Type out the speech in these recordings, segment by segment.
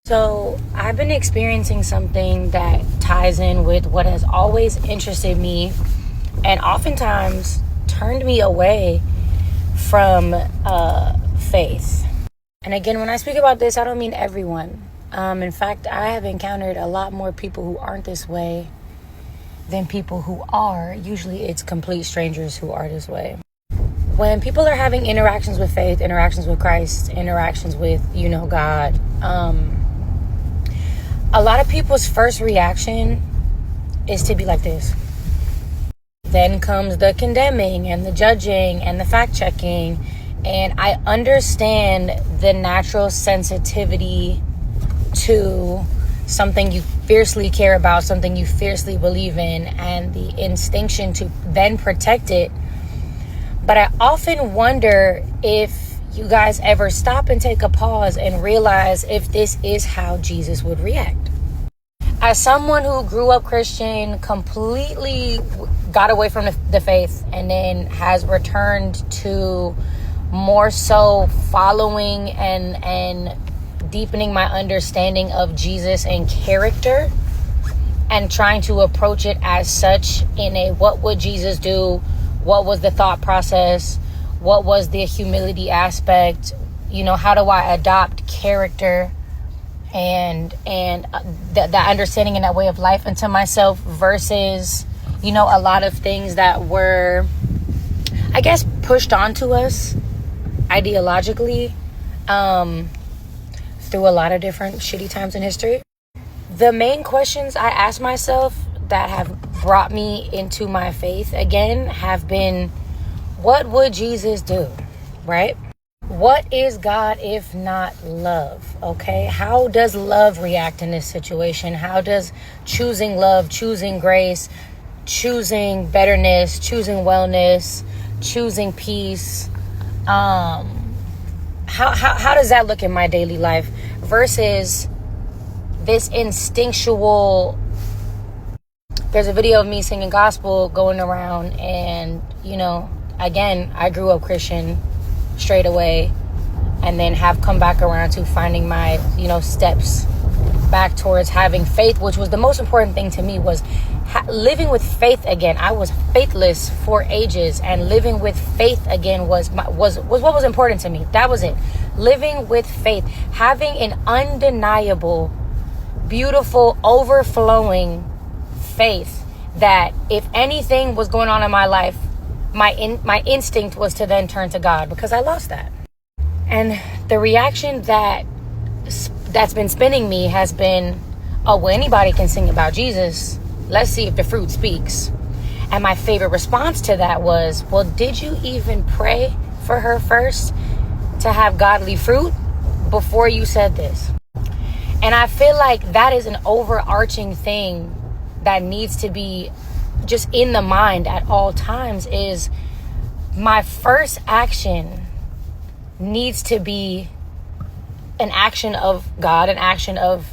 So I've been experiencing something that ties in with what has always interested me and oftentimes turned me away from faith. And again, when I speak about this, I don't mean everyone. In fact, I have encountered a lot more people who aren't this way than people who are. Usually it's complete strangers who are this way. When people are having interactions with faith, interactions with Christ, interactions with, God, a lot of people's first reaction is to be like this. Then comes the condemning and the judging and the fact checking. And I understand the natural sensitivity to something you fiercely care about, something you fiercely believe in, and the instinction to then protect it. But I often wonder if you guys ever stop and take a pause and realize if this is how Jesus would react. As someone who grew up Christian, completely got away from the faith, and then has returned to more so following and deepening my understanding of Jesus and character, and trying to approach it as such in a what would Jesus do? What was the thought process? What was the humility aspect? How do I adopt character and that understanding and that way of life into myself versus, a lot of things that were, I guess, pushed onto us ideologically through a lot of different shitty times in history. The main questions I ask myself that have brought me into my faith again have been, what would Jesus do, right? What is God if not love, okay? How does love react in this situation? How does choosing love, choosing grace, choosing betterness, choosing wellness, choosing peace, how does that look in my daily life versus this instinctual? There's a video of me singing gospel going around, and again, I grew up Christian straight away, and then have come back around to finding my steps back towards having faith, which was the most important thing to me, was living with faith again. I was faithless for ages, and living with faith again was what was important to me. That was it. Living with faith, having an undeniable, beautiful, overflowing faith that if anything was going on in my life, my instinct was to then turn to God, because I lost that. And the reaction that's been spinning me has been, oh, well, anybody can sing about Jesus. Let's see if the fruit speaks. And my favorite response to that was, well, did you even pray for her first to have godly fruit before you said this? And I feel like that is an overarching thing that needs to be just in the mind at all times, is my first action needs to be an action of God, an action of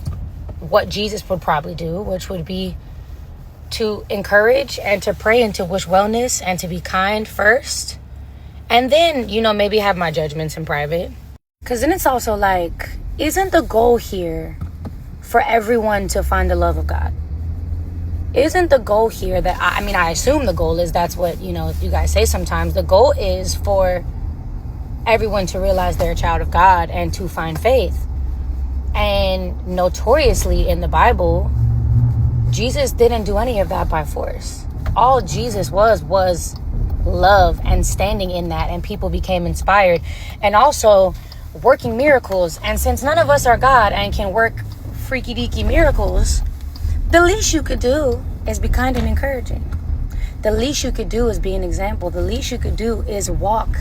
what Jesus would probably do, which would be to encourage and to pray and to wish wellness and to be kind first. And then, maybe have my judgments in private. Because then it's also like, isn't the goal here for everyone to find the love of God? Isn't the goal here that, I assume the goal is, that's what, you guys say sometimes. The goal is for everyone to realize they're a child of God and to find faith. And notoriously in the Bible, Jesus didn't do any of that by force. All Jesus was love and standing in that, and people became inspired, and also working miracles. And since none of us are God and can work freaky deaky miracles, the least you could do is be kind and encouraging. The least you could do is be an example. The least you could do is walk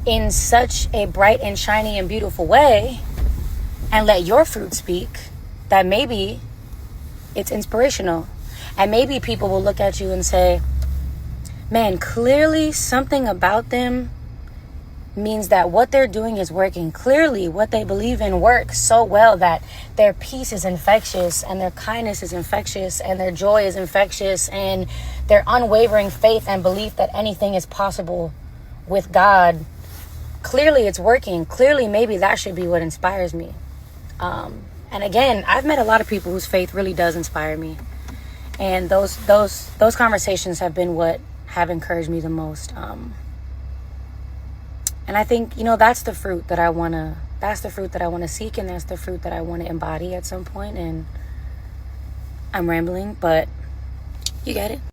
in such a bright and shiny and beautiful way and let your fruit speak, that maybe it's inspirational. And maybe people will look at you and say, man, clearly something about them means that what they're doing is working. Clearly what they believe in works so well that their peace is infectious, and their kindness is infectious, and their joy is infectious, and their unwavering faith and belief that anything is possible with God, clearly it's working. Clearly maybe that should be what inspires me. And again, I've met a lot of people whose faith really does inspire me. And those conversations have been what have encouraged me the most. And I think, that's the fruit that I want to seek, and that's the fruit that I want to embody at some point. And I'm rambling, but you get it.